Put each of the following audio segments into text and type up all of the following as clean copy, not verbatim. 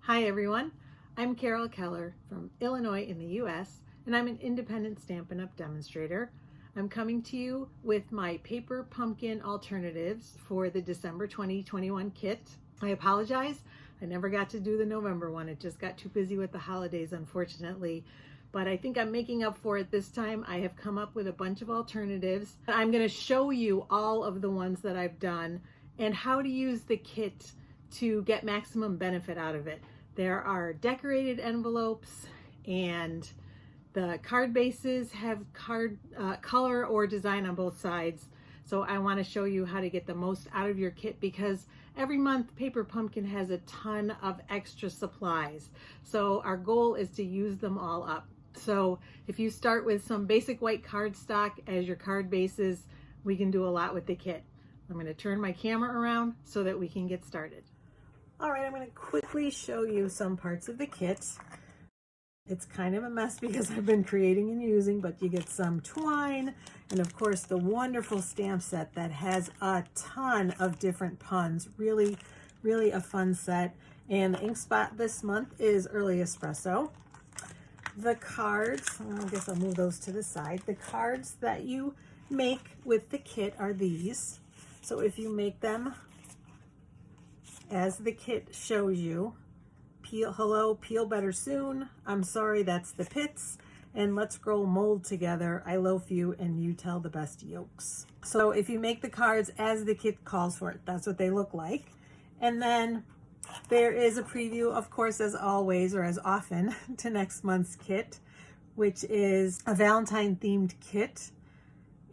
Hi everyone, I'm Carol Keller from Illinois in the US, and I'm an independent Stampin' Up! Demonstrator. I'm coming to you with my paper pumpkin alternatives for the December 2021 kit. I apologize, I never got to do the November one. It just got too busy with the holidays, unfortunately. But I think I'm making up for it this time. I have come up with a bunch of alternatives. I'm going to show you all of the ones that I've done and how to use the kit to get maximum benefit out of it. There are decorated envelopes, and the card bases have color or design on both sides. So I want to show you how to get the most out of your kit, because every month Paper Pumpkin has a ton of extra supplies. So our goal is to use them all up. So if you start with some basic white cardstock as your card bases, we can do a lot with the kit. I'm going to turn my camera around so that we can get started. All right, I'm going to quickly show you some parts of the kit. It's kind of a mess because I've been creating and using, but you get some twine and of course the wonderful stamp set that has a ton of different puns. Really, really a fun set. And the ink spot this month is Early Espresso. The cards, I guess I'll move those to the side. The cards that you make with the kit are these. So if you make them as the kit shows you, hello, peel better soon, I'm sorry, that's the pits, and let's grow mold together, I loaf you and you tell the best yolks. So if you make the cards as the kit calls for it, that's what they look like. And then there is a preview, of course, as always, or as often, to next month's kit, which is a Valentine themed kit.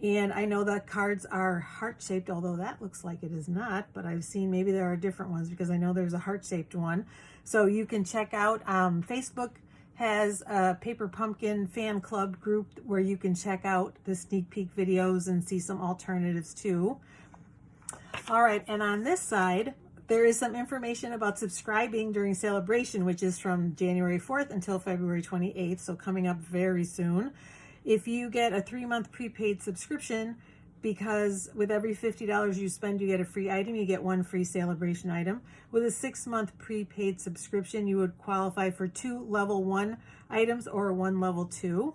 And I know that cards are heart-shaped, although that looks like it is not, but I've seen maybe there are different ones, because I know there's a heart-shaped one. So you can check out, Facebook has a Paper Pumpkin fan club group where you can check out the sneak peek videos and see some alternatives too. All right, and on this side, there is some information about subscribing during celebration, which is from January 4th until February 28th, so coming up very soon. If you get a 3-month prepaid subscription, because with every $50 you spend, you get a free item, you get one free celebration item. With a 6-month prepaid subscription, you would qualify for 2 level 1 items or 1 level 2.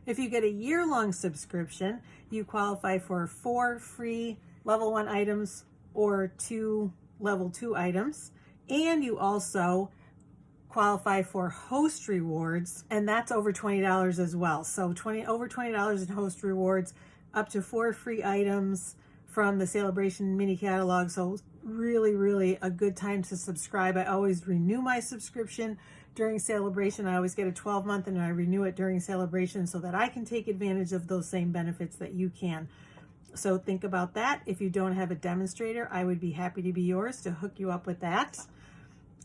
If you get a year-long subscription, you qualify for 4 free level 1 items or 2 level 2 items. And you also qualify for host rewards, and that's over $20 as well. So over $20 in host rewards, up to 4 free items from the celebration mini catalog. So really, really a good time to subscribe. I always renew my subscription during celebration. I always get a 12-month and I renew it during celebration so that I can take advantage of those same benefits that you can. So think about that. If you don't have a demonstrator, I would be happy to be yours to hook you up with that.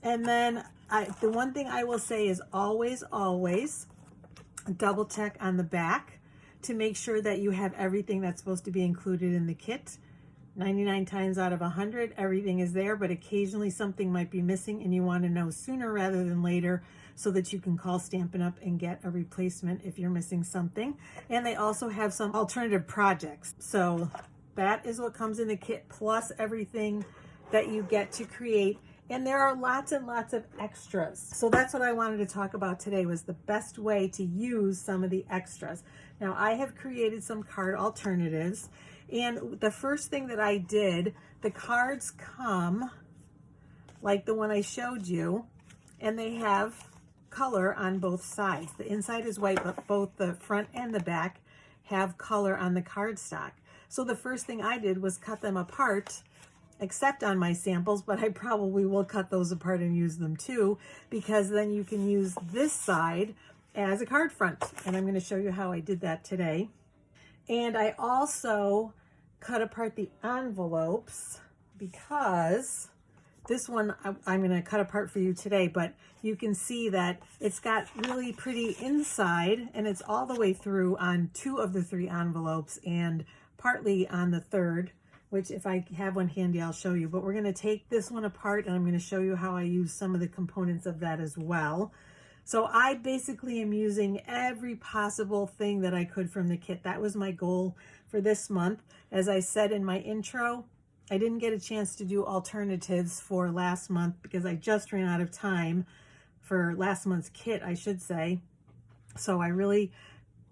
And then the one thing I will say is always double check on the back to make sure that you have everything that's supposed to be included in the kit. 99 times out of 100, everything is there, but occasionally something might be missing and you want to know sooner rather than later so that you can call Stampin' Up! And get a replacement if you're missing something. And they also have some alternative projects. So that is what comes in the kit, plus everything that you get to create. And there are lots and lots of extras. So that's what I wanted to talk about today, was the best way to use some of the extras. Now I have created some card alternatives, and the first thing that I did, the cards come like the one I showed you, and they have color on both sides. The inside is white, but both the front and the back have color on the cardstock. So the first thing I did was cut them apart, except on my samples, but I probably will cut those apart and use them too, because then you can use this side as a card front. And I'm going to show you how I did that today. And I also cut apart the envelopes, because this one I'm going to cut apart for you today, but you can see that it's got really pretty inside, and it's all the way through on 2 of the 3 envelopes and partly on the 3rd, which if I have one handy, I'll show you. But we're going to take this one apart, and I'm going to show you how I use some of the components of that as well. So I basically am using every possible thing that I could from the kit. That was my goal for this month. As I said in my intro, I didn't get a chance to do alternatives for last month because I just ran out of time. for last month's kit, I should say. So I really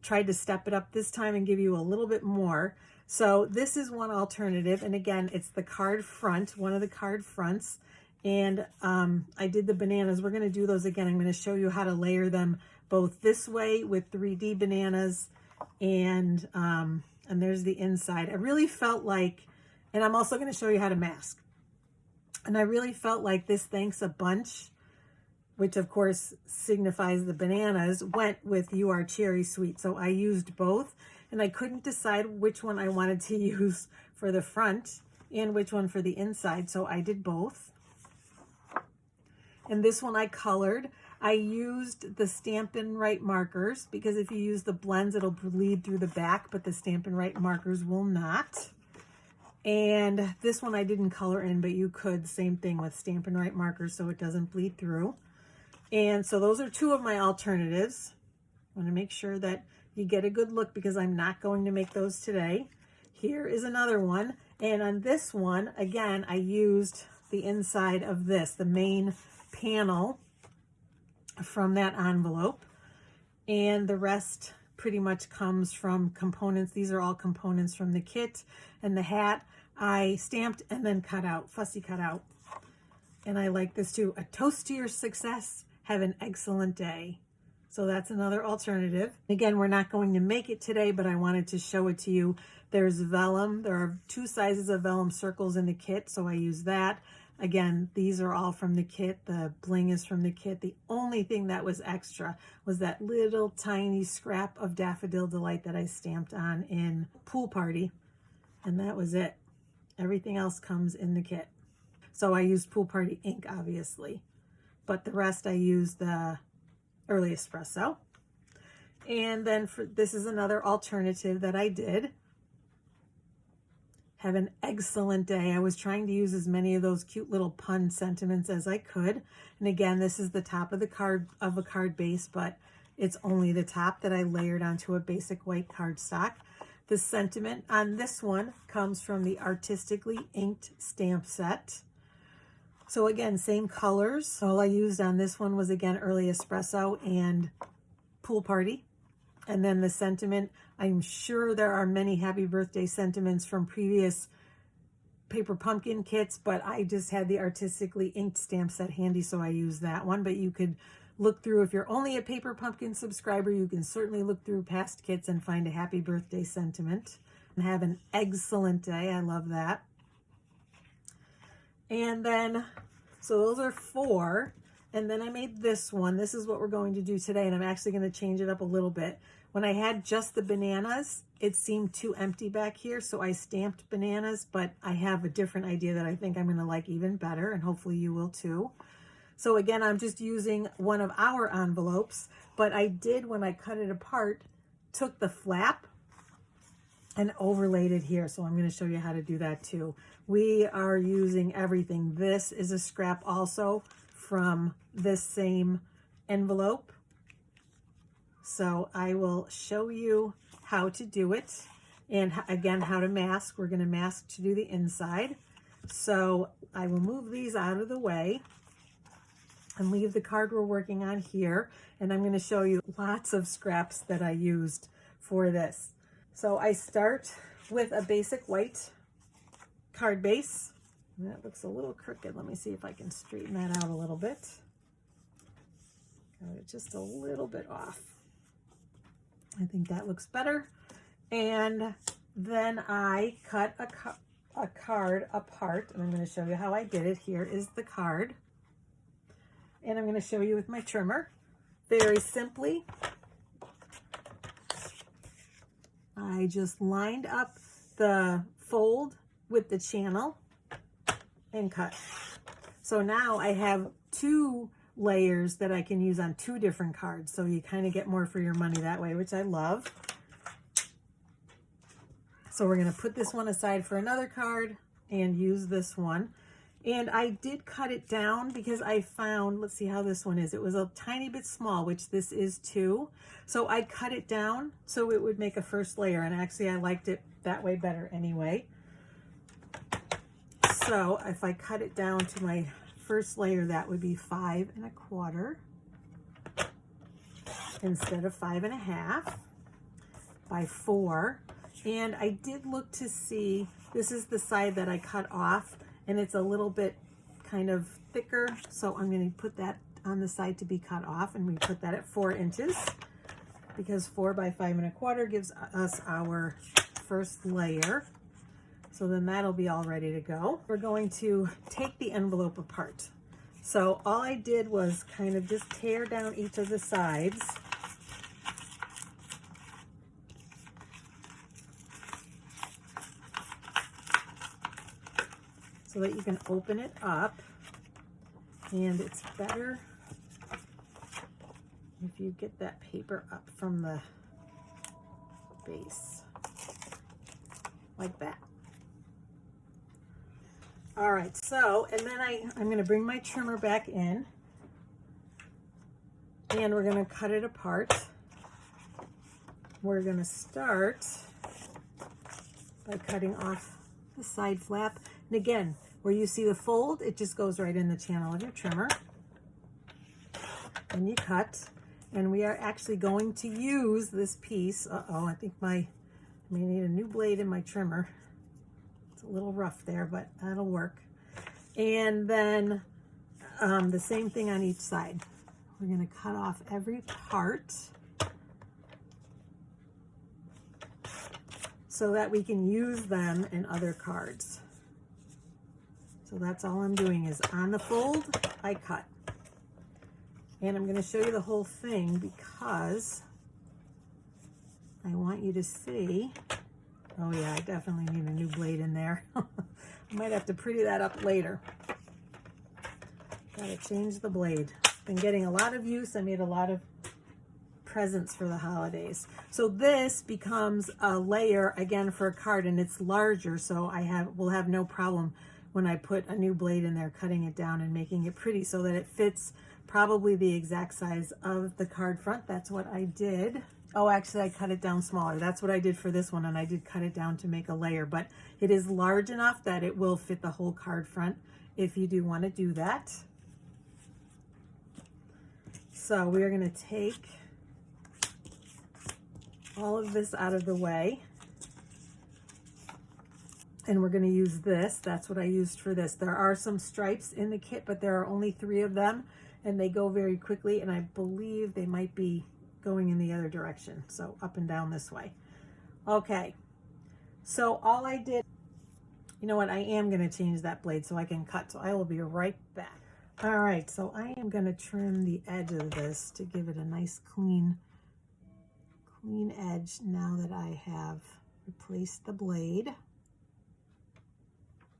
tried to step it up this time and give you a little bit more. So this is one alternative. And again, it's the card front, one of the card fronts. And I did the bananas. We're going to do those again. I'm going to show you how to layer them both this way with 3D bananas, and there's the inside. I really felt like, and I'm also going to show you how to mask. And I really felt like this Thanks a Bunch, which of course signifies the bananas, went with You Are Cherry Sweet. So I used both, and I couldn't decide which one I wanted to use for the front and which one for the inside. So I did both. And this one I colored. I used the Stampin' Right markers because if you use the blends, it'll bleed through the back, but the Stampin' Right markers will not. And this one I didn't color in, but you could. Same thing with Stampin' Right markers so it doesn't bleed through. And so those are two of my alternatives. I want to make sure that you get a good look because I'm not going to make those today. Here is another one. And on this one, again, I used the inside of this, the main panel from that envelope, and the rest pretty much comes from components. These are all components from the kit, and the hat I stamped and then cut out, fussy cut out. And I like this too. A toast to your success. Have an excellent day. So that's another alternative. Again, we're not going to make it today, but I wanted to show it to you. There's vellum. There are 2 sizes of vellum circles in the kit, so I use that. Again, these are all from the kit. The bling is from the kit. The only thing that was extra was that little tiny scrap of Daffodil Delight that I stamped on in Pool Party. And that was it. Everything else comes in the kit. So I used Pool Party ink, obviously. But the rest I used the Early Espresso. And then this is another alternative that I did. Have an excellent day. I was trying to use as many of those cute little pun sentiments as I could. And again, this is the top of the card of a card base, but it's only the top that I layered onto a basic white cardstock. The sentiment on this one comes from the Artistically Inked stamp set. So again, same colors. All I used on this one was, again, Early Espresso and Pool Party. And then the sentiment, I'm sure there are many happy birthday sentiments from previous Paper Pumpkin kits, but I just had the Artistically Inked stamp set handy, so I used that one. But you could look through, if you're only a Paper Pumpkin subscriber, you can certainly look through past kits and find a happy birthday sentiment. And have an excellent day. I love that. And then, so those are 4. And then I made this one. This is what we're going to do today, and I'm actually going to change it up a little bit. When I had just the bananas, it seemed too empty back here, so I stamped bananas, but I have a different idea that I think I'm going to like even better, and hopefully you will too. So again, I'm just using one of our envelopes, but I did, when I cut it apart, took the flap and overlaid it here. So I'm going to show you how to do that too. We are using everything. This is a scrap also from this same envelope. So I will show you how to do it, and again, how to mask. We're going to mask to do the inside. So I will move these out of the way and leave the card we're working on here. And I'm going to show you lots of scraps that I used for this. So I start with a basic white card base. That looks a little crooked. Let me see if I can straighten that out a little bit. Got it just a little bit off. I think that looks better. And then I cut a card apart, and I'm going to show you how I did it. Here is the card. And I'm going to show you with my trimmer. Very simply, I just lined up the fold with the channel and cut. So now I have 2 layers that I can use on 2 different cards. So you kind of get more for your money that way, which I love. So we're going to put this one aside for another card and use this one. And I did cut it down because I found, let's see how this one is. It was a tiny bit small, which this is too. So I cut it down so it would make a first layer. And actually I liked it that way better anyway. So if I cut it down to my first layer, that would be 5 1/4. instead of 5.5 by 4. And I did look to see, this is the side that I cut off, and it's a little bit kind of thicker, so I'm going to put that on the side to be cut off, and we put that at 4 inches because 4 by 5.25 gives us our first layer. So then that'll be all ready to go. We're going to take the envelope apart. So all I did was kind of just tear down each of the sides. So that you can open it up, and it's better if you get that paper up from the base, like that. All right, so, and then I'm gonna bring my trimmer back in, and we're gonna cut it apart. We're gonna start by cutting off the side flap. And again, where you see the fold, it just goes right in the channel of your trimmer. And you cut. And we are actually going to use this piece. Uh-oh, I think I may need a new blade in my trimmer. It's a little rough there, but that'll work. And then the same thing on each side. We're gonna cut off every part so that we can use them in other cards. So that's all I'm doing is on the fold, I cut. And I'm going to show you the whole thing because I want you to see. Oh yeah, I definitely need a new blade in there. I might have to pretty that up later. Gotta change the blade. Been getting a lot of use. I made a lot of presents for the holidays. So this becomes a layer again for a card, and it's larger, so will have no problem when I put a new blade in there, cutting it down and making it pretty so that it fits probably the exact size of the card front. That's what I did. Oh, actually I cut it down smaller. That's what I did for this one, and I did cut it down to make a layer, but it is large enough that it will fit the whole card front if you do want to do that. So we are going to take all of this out of the way. And we're going to use this. That's what I used for this. There are some stripes in the kit, but there are only 3 of them, and they go very quickly, and I believe they might be going in the other direction, so up and down this way. Okay, so all I did, you know what, I am going to change that blade so I can cut, so I will be right back. All right, so I am going to trim the edge of this to give it a nice clean edge now that I have replaced the blade. I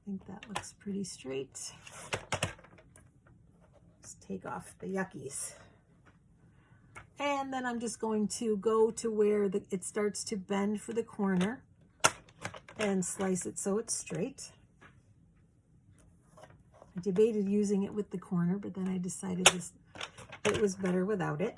think that looks pretty straight. Let's take off the yuckies. And then I'm just going to go to where it starts to bend for the corner and slice it so it's straight. I debated using it with the corner, but then I decided it was better without it.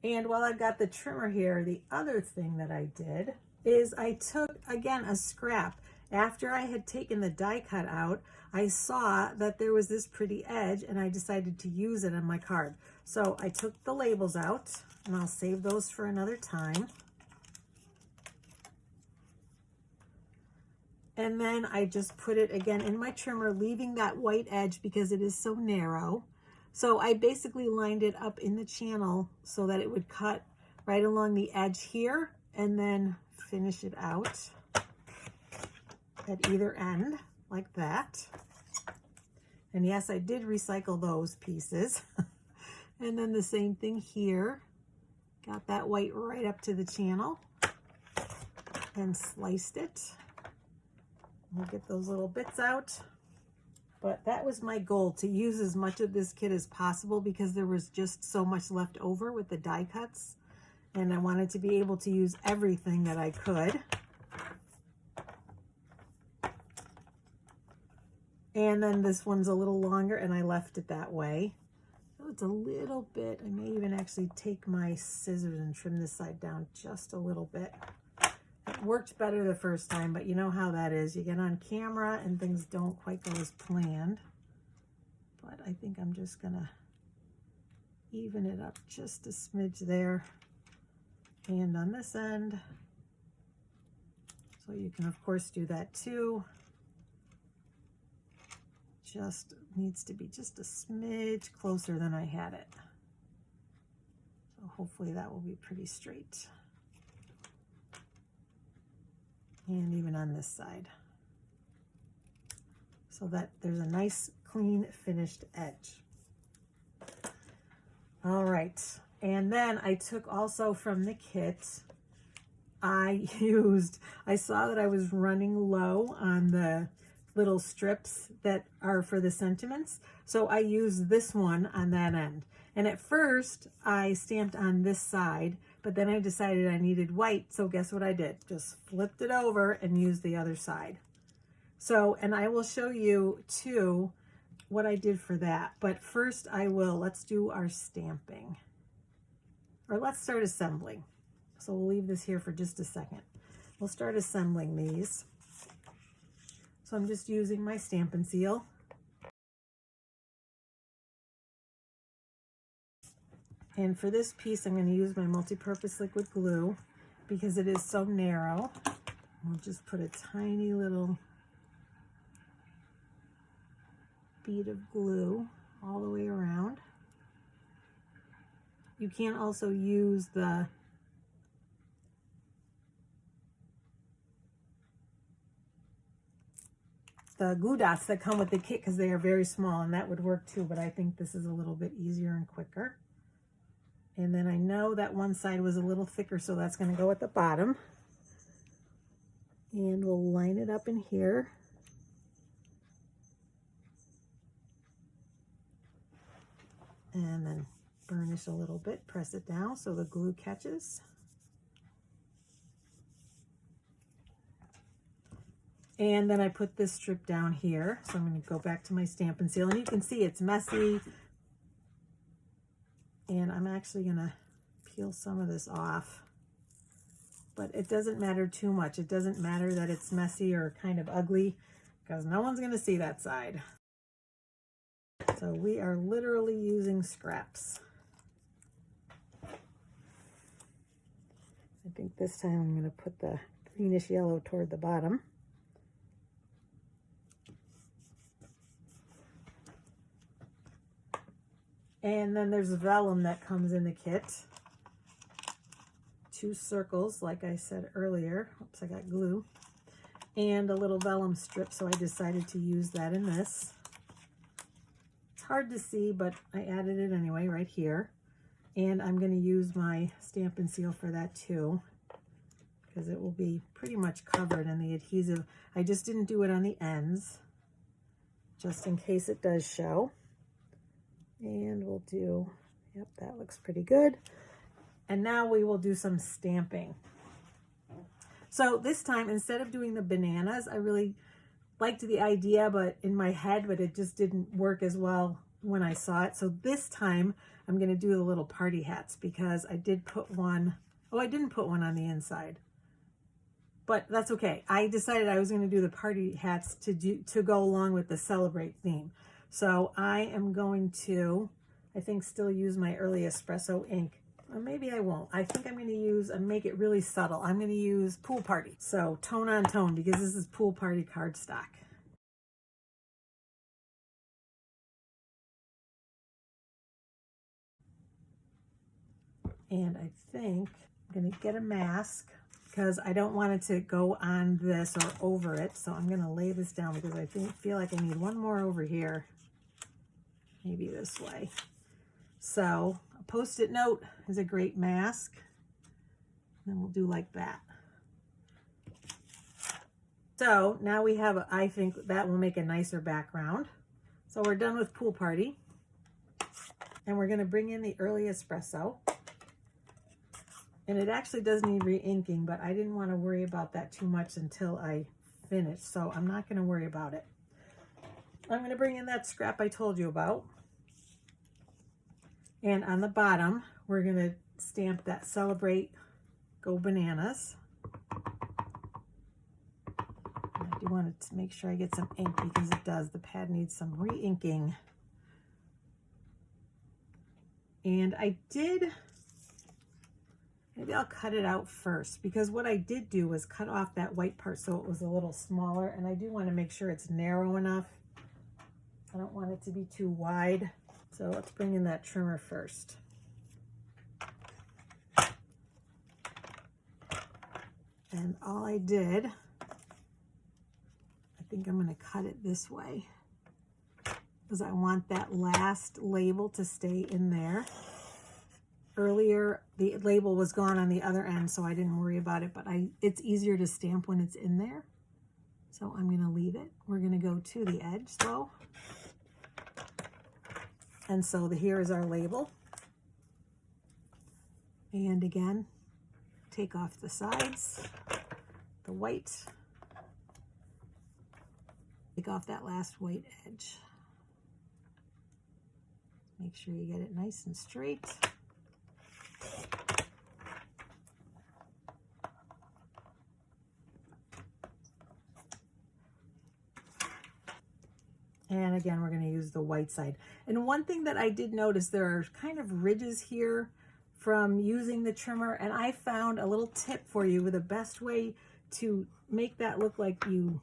And while I've got the trimmer here, the other thing that I did is I took, again, a scrap. After I had taken the die cut out, I saw that there was this pretty edge, and I decided to use it on my card. So I took the labels out, and I'll save those for another time. And then I just put it again in my trimmer, leaving that white edge because it is so narrow. So I basically lined it up in the channel so that it would cut right along the edge here and then finish it out at either end like that. And yes, I did recycle those pieces. And then the same thing here. Got that white right up to the channel and sliced it. We'll get those little bits out. But that was my goal, to use as much of this kit as possible because there was just so much left over with the die cuts. And I wanted to be able to use everything that I could. And then this one's a little longer, and I left it that way. So it's a little bit, I may even actually take my scissors and trim this side down just a little bit. It worked better the first time, but you know how that is. You get on camera and things don't quite go as planned. but I think I'm just gonna even it up just a smidge there and on this end. So you can of course do that too. Just needs to be just a smidge closer than I had it. So hopefully that will be pretty straight. And even on this side. So that there's a nice clean finished edge. All right, and then I took also from the kit, I saw that I was running low on the little strips that are for the sentiments. So I used this one on that end. And at first I stamped on this side, but then I decided I needed white. So guess what I did? Just flipped it over and used the other side. So, and I will show you too what I did for that. But first let's do our stamping. Or let's start assembling. So we'll leave this here for just a second. We'll start assembling these. So I'm just using my Stampin' Seal. And for this piece, I'm going to use my multi-purpose liquid glue because it is so narrow. We'll just put a tiny little bead of glue all the way around. You can also use the glue dots that come with the kit because they are very small, and that would work too, but I think this is a little bit easier and quicker. And then I know that one side was a little thicker, so that's going to go at the bottom. And we'll line it up in here. And then burnish a little bit, press it down so the glue catches. And then I put this strip down here. So I'm going to go back to my Stampin' Seal, and you can see it's messy. And I'm actually going to peel some of this off. But it doesn't matter too much. It doesn't matter that it's messy or kind of ugly because no one's going to see that side. So we are literally using scraps. I think this time I'm going to put the greenish yellow toward the bottom. And then there's vellum that comes in the kit. 2 circles, like I said earlier. Oops, I got glue. And a little vellum strip, so I decided to use that in this. It's hard to see, but I added it anyway right here. And I'm going to use my Stampin' Seal for that too, because it will be pretty much covered in the adhesive. I just didn't do it on the ends, just in case it does show. And we'll do, yep, that looks pretty good. And now we will do some stamping. So this time, instead of doing the bananas, I really liked the idea, but in my head, but it just didn't work as well when I saw it. So this time I'm going to do the little party hats because I did put one, oh, I didn't put one on the inside, but that's okay. I decided I was going to do the party hats to go along with the Celebrate theme. So I am going to, I think, still use my early espresso ink. Or maybe I won't. I think I'm going to use, and make it really subtle, I'm going to use Pool Party. So tone on tone, because this is Pool Party cardstock. And I think I'm going to get a mask because I don't want it to go on this or over it. So I'm going to lay this down because I feel like I need one more over here. Maybe this way. So a Post-it note is a great mask. And then we'll do like that. So now we have, I think that will make a nicer background. So we're done with Pool Party. And we're going to bring in the early espresso. And it actually does need re-inking, but I didn't want to worry about that too much until I finish. So I'm not going to worry about it. I'm going to bring in that scrap I told you about. And on the bottom, we're going to stamp that Celebrate Go Bananas. And I do want to make sure I get some ink because it does. The pad needs some re-inking. And maybe I'll cut it out first, because what I did do was cut off that white part so it was a little smaller, and I do want to make sure it's narrow enough. I don't want it to be too wide. So let's bring in that trimmer first. And all I did, I think I'm going to cut it this way, because I want that last label to stay in there. Earlier, the label was gone on the other end, so I didn't worry about it, but it's easier to stamp when it's in there. So I'm going to leave it. We're going to go to the edge though. And so here is our label. And again, take off the sides, the white, take off that last white edge. Make sure you get it nice and straight. And again, we're going to use the white side. And one thing that I did notice, there are kind of ridges here from using the trimmer, and I found a little tip for you with the best way to make that look like you,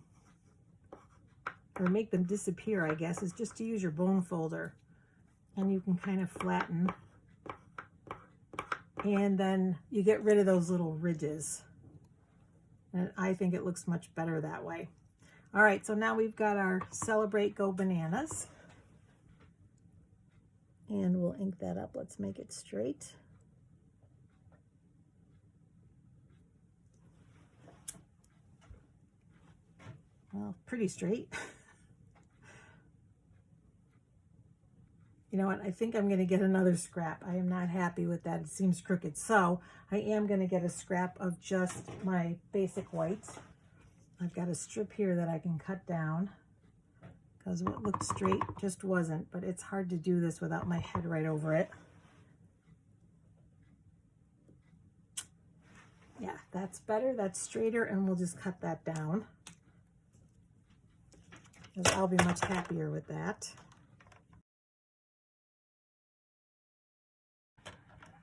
or make them disappear, I guess, is just to use your bone folder. And you can kind of flatten, and then you get rid of those little ridges. And I think it looks much better that way. All right, so now we've got our Celebrate Go Bananas. And we'll ink that up. Let's make it straight. Well, pretty straight. You know what? I think I'm going to get another scrap. I am not happy with that. It seems crooked. So I am going to get a scrap of just my basic whites. I've got a strip here that I can cut down, because what looked straight just wasn't, but it's hard to do this without my head right over it. Yeah, that's better. That's straighter, and we'll just cut that down, because I'll be much happier with that.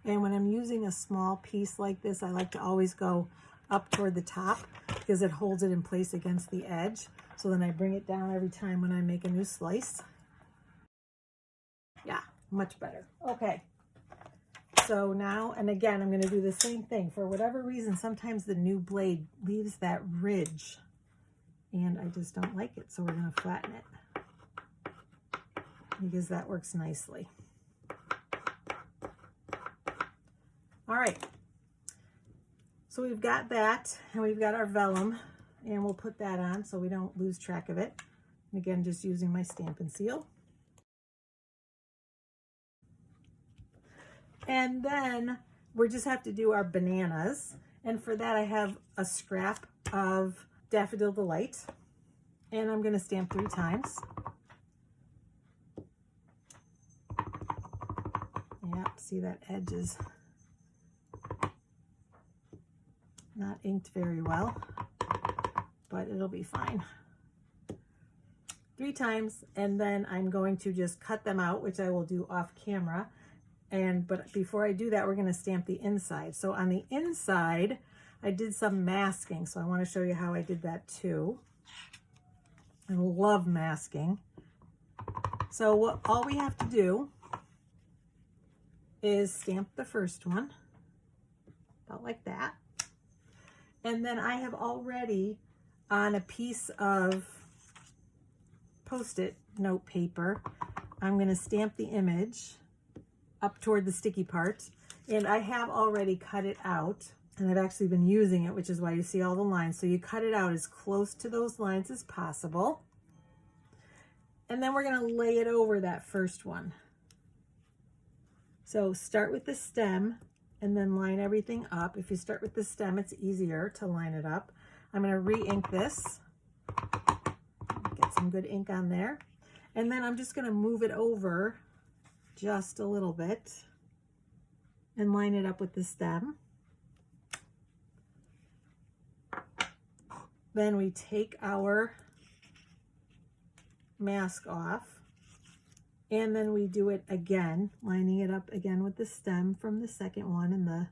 And when I'm using a small piece like this, I like to always go up toward the top, because it holds it in place against the edge. So then I bring it down every time when I make a new slice. Yeah, much better. Okay. So now, and again, I'm going to do the same thing. For whatever reason, sometimes the new blade leaves that ridge, and I just don't like it. So we're going to flatten it, because that works nicely. All right. So we've got that, and we've got our vellum, and we'll put that on so we don't lose track of it. And again, just using my Stampin' Seal. And then we just have to do our bananas. And for that, I have a scrap of Daffodil Delight, and I'm going to stamp 3 times. Yep, see that edge is not inked very well, but it'll be fine. 3 times, and then I'm going to just cut them out, which I will do off camera. But before I do that, we're going to stamp the inside. So on the inside, I did some masking, so I want to show you how I did that too. I love masking. So all we have to do is stamp the first one, about like that. And then I have already, on a piece of Post-it note paper, I'm going to stamp the image up toward the sticky part. And I have already cut it out, and I've actually been using it, which is why you see all the lines. So you cut it out as close to those lines as possible. And then we're going to lay it over that first one. So start with the stem, and then line everything up. If you start with the stem, it's easier to line it up. I'm going to re-ink this. Get some good ink on there. And then I'm just going to move it over just a little bit and line it up with the stem. Then we take our mask off, And then we do it again, lining it up again with the stem from the second one and the,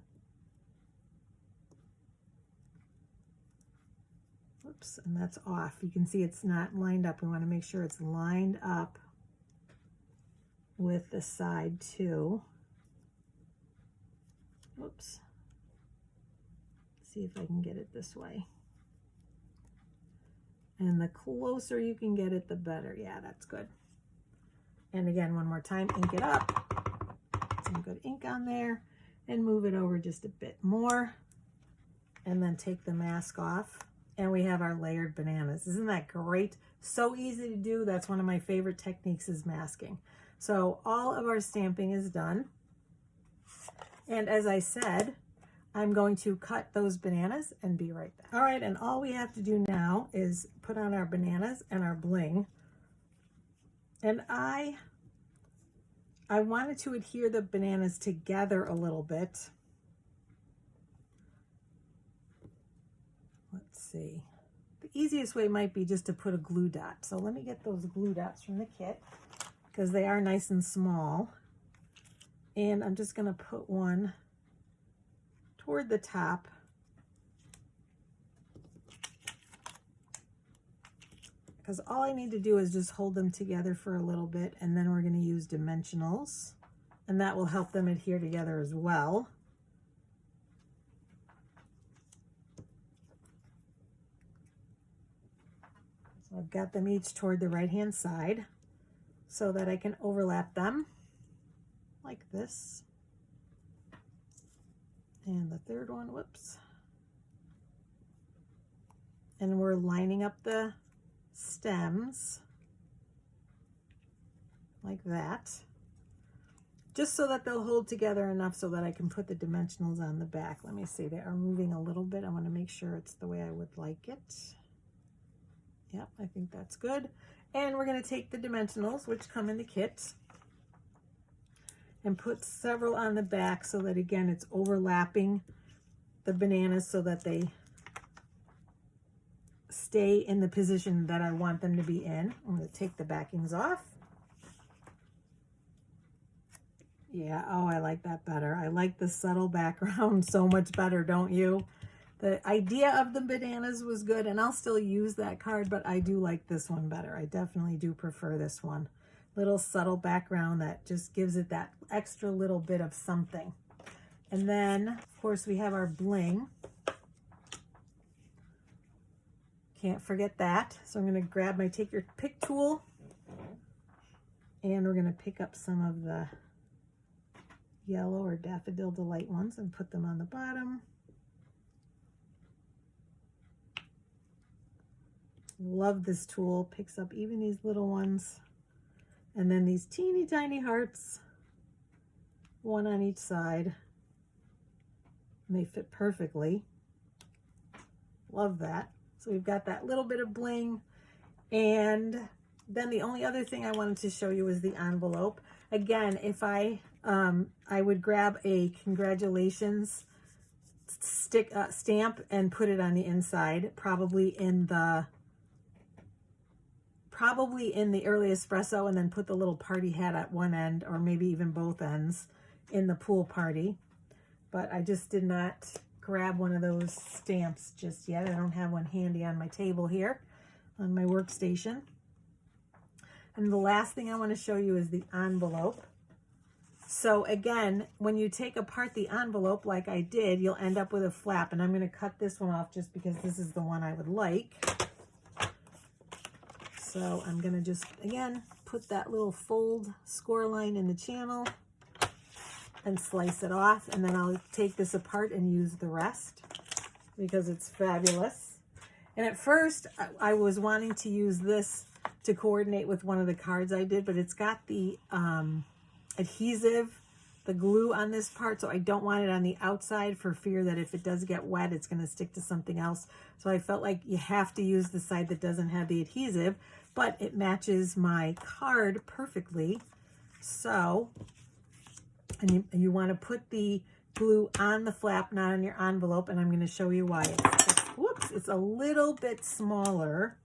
oops, and that's off. You can see it's not lined up. We want to make sure it's lined up with the side too. Whoops. See if I can get it this way. And the closer you can get it, the better. Yeah, that's good. And again, one more time, ink it up. Some good ink on there and move it over just a bit more. And then take the mask off. And we have our layered bananas. Isn't that great? So easy to do. That's one of my favorite techniques, is masking. So all of our stamping is done. And as I said, I'm going to cut those bananas and be right back. All right, and all we have to do now is put on our bananas and our bling. And I wanted to adhere the bananas together a little bit. Let's see. The easiest way might be just to put a glue dot. So let me get those glue dots from the kit because they are nice and small. And I'm just going to put one toward the top. Because all I need to do is just hold them together for a little bit, and then we're going to use dimensionals, and that will help them adhere together as well. So I've got them each toward the right-hand side so that I can overlap them like this. And the third one, whoops. And we're lining up the stems like that, just so that they'll hold together enough so that I can put the dimensionals on the back. Let me see, they are moving a little bit. I want to make sure it's the way I would like it. Yep, I think that's good. And we're going to take the dimensionals, which come in the kit, and put several on the back so that, again, it's overlapping the bananas so that they stay in the position that I want them to be in. I'm going to take the backings off. Yeah, oh, I like that better. I like the subtle background so much better, don't you? The idea of the bananas was good, and I'll still use that card, but I do like this one better. I definitely do prefer this one. Little subtle background that just gives it that extra little bit of something. And then, of course, we have our bling. Can't forget that. So I'm going to grab my take your pick tool, and we're going to pick up some of the yellow or Daffodil Delight ones and put them on the bottom. Love this tool. Picks up even these little ones. And then these teeny tiny hearts, one on each side. And they fit perfectly. Love that. So we've got that little bit of bling. And then the only other thing I wanted to show you is the envelope. Again, if I would grab a congratulations stamp and put it on the inside, probably in the early espresso, and then put the little party hat at one end, or maybe even both ends in the pool party. But I just did not grab one of those stamps just yet. I don't have one handy on my table here on my workstation. And the last thing I want to show you is the envelope. So again, when you take apart the envelope like I did, you'll end up with a flap. And I'm going to cut this one off just because this is the one I would like. So I'm going to just, again, put that little fold score line in the channel and slice it off. And then I'll take this apart and use the rest because it's fabulous. And at first, I was wanting to use this to coordinate with one of the cards I did, but it's got the adhesive, the glue on this part, so I don't want it on the outside for fear that if it does get wet, it's going to stick to something else. So I felt like you have to use the side that doesn't have the adhesive, but it matches my card perfectly. So, and you want to put the glue on the flap, not on your envelope, and I'm going to show you why. It's a little bit smaller.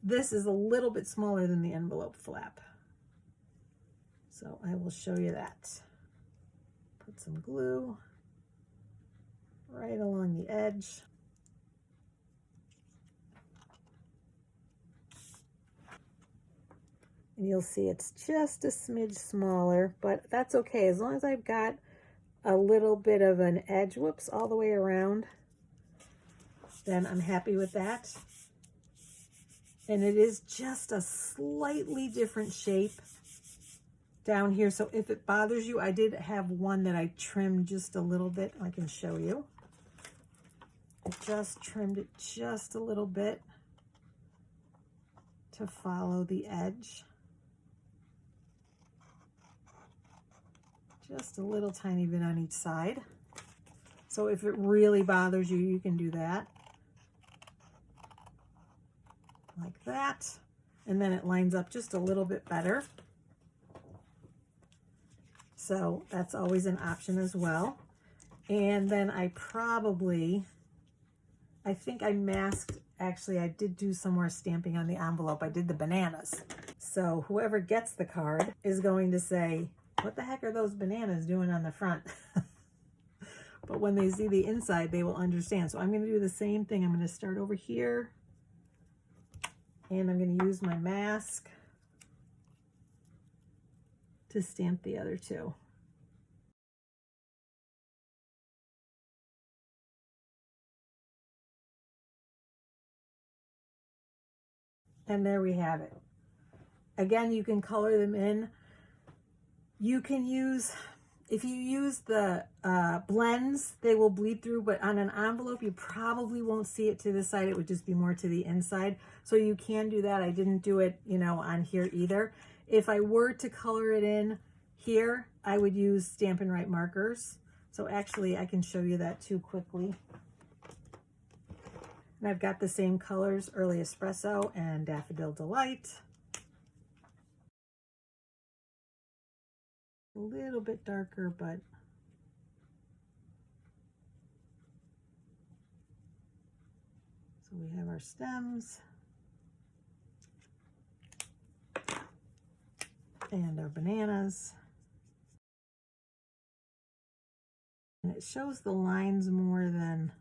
This is a little bit smaller than the envelope flap. So I will show you that. Put some glue right along the edge. And you'll see it's just a smidge smaller, but that's okay. As long as I've got a little bit of an edge, whoops, all the way around, then I'm happy with that. And it is just a slightly different shape down here. So if it bothers you, I did have one that I trimmed just a little bit. I can show you. I just trimmed it just a little bit to follow the edge. Just a little tiny bit on each side. So if it really bothers you, you can do that. Like that. And then it lines up just a little bit better. So that's always an option as well. And then I think I masked, actually I did do some more stamping on the envelope. I did the bananas. So whoever gets the card is going to say, what the heck are those bananas doing on the front? But when they see the inside, they will understand. So I'm going to do the same thing. I'm going to start over here. And I'm going to use my mask to stamp the other two. And there we have it. Again, you can color them in. You can use, if you use the blends, they will bleed through, but on an envelope, you probably won't see it to this side. It would just be more to the inside. So you can do that. I didn't do it, on here either. If I were to color it in here, I would use Stampin' Write markers. So actually, I can show you that too quickly. And I've got the same colors, Early Espresso and Daffodil Delight. A little bit darker, but so we have our stems and our bananas. And it shows the lines more than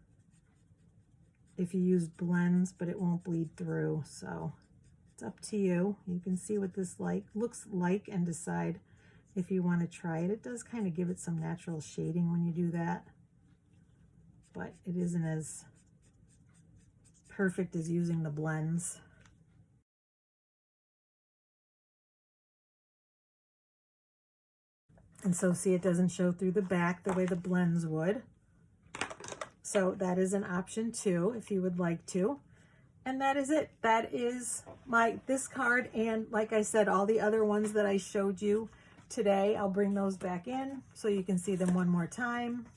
if you use blends, but it won't bleed through. So it's up to you. You can see what this looks like and decide if you want to try it. It does kind of give it some natural shading when you do that, but it isn't as perfect as using the blends. And so see, it doesn't show through the back the way the blends would. So that is an option too, if you would like to. And that is it. That is this card. And like I said, all the other ones that I showed you today, I'll bring those back in so you can see them one more time.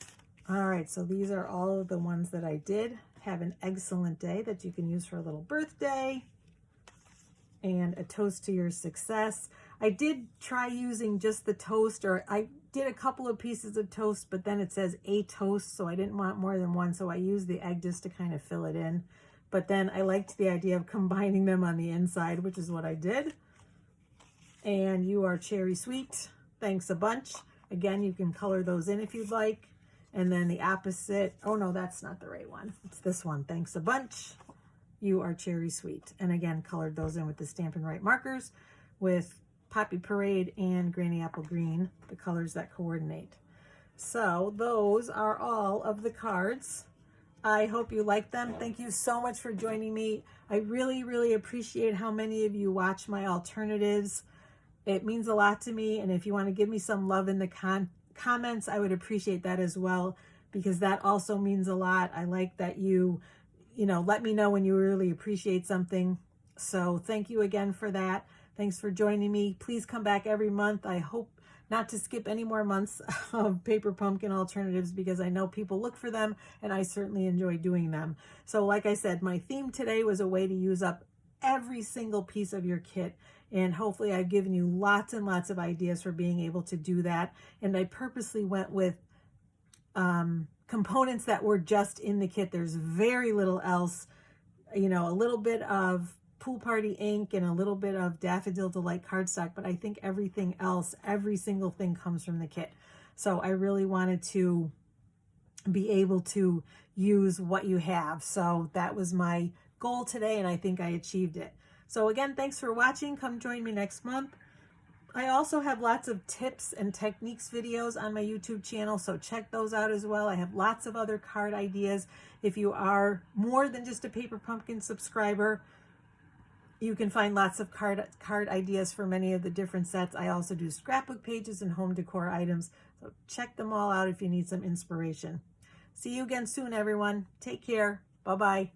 All right, so these are all of the ones that I did. Have an excellent day that you can use for a little birthday and a toast to your success. I did try using just the toast, or I did a couple of pieces of toast, but then it says a toast, so I didn't want more than one, so I used the egg just to kind of fill it in. But then I liked the idea of combining them on the inside, which is what I did. And you are cherry sweet. Thanks a bunch. Again, you can color those in if you'd like. And then the opposite, oh no, that's not the right one. It's this one. Thanks a bunch. You are cherry sweet. And again, colored those in with the Stampin' Write markers with Poppy Parade and Granny Apple Green, the colors that coordinate. So those are all of the cards. I hope you like them. Thank you so much for joining me. I really, really appreciate how many of you watch my alternatives. It means a lot to me. And if you want to give me some love in the comments, I would appreciate that as well, because that also means a lot. I like that you let me know when you really appreciate something. So thank you again for that. Thanks for joining me. Please come back every month. I hope not to skip any more months of Paper Pumpkin alternatives, because I know people look for them and I certainly enjoy doing them. So like I said, my theme today was a way to use up every single piece of your kit. And hopefully I've given you lots and lots of ideas for being able to do that. And I purposely went with components that were just in the kit. There's very little else, a little bit of Pool Party ink and a little bit of Daffodil Delight cardstock, but I think everything else, every single thing comes from the kit. So I really wanted to be able to use what you have. So that was my goal today, and I think I achieved it. So again, thanks for watching. Come join me next month. I also have lots of tips and techniques videos on my YouTube channel, so check those out as well. I have lots of other card ideas. If you are more than just a Paper Pumpkin subscriber, you can find lots of card ideas for many of the different sets. I also do scrapbook pages and home decor items, so check them all out if you need some inspiration. See you again soon, everyone. Take care. Bye-bye.